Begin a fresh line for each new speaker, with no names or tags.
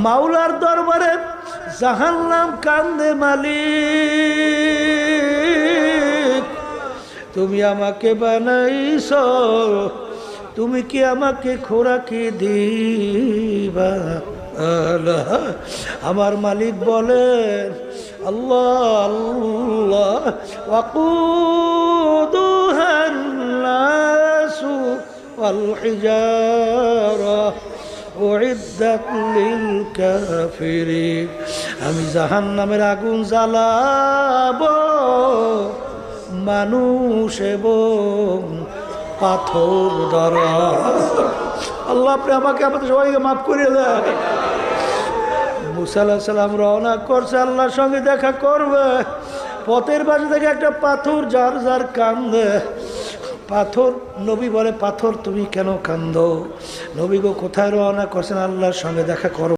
মাওলার দরবারে জাহান্নাম কান্দে, মালিক তুমি আমাকে বানাইছো, তুমি কি আমাকে খোরাকি দিবা? আমার মালিক বলেন, আল্লাহ আল্লাহ ওয়াকুদুহান নাসু ওয়াল হিজারা উইদ্দাত লিল কাফিরিন। আমি জাহান্নামের আগুন জ্বালাবো মানুষ এবং পাথর দ্বারা। আল্লাহ আপনি আমাকে আমাদের সবাইকে মাফ করে দেন। মুসা আলাইহিস সালাম রওনা করছে, আল্লাহর সঙ্গে দেখা করবে। পথের পাশে থেকে একটা পাথর যার যার কান্দে। পাথর, নবী বলে, পাথর তুমি কেন কান্দো? নবী গো কোথায় রওনা করছেন? আল্লাহর সঙ্গে দেখা করো।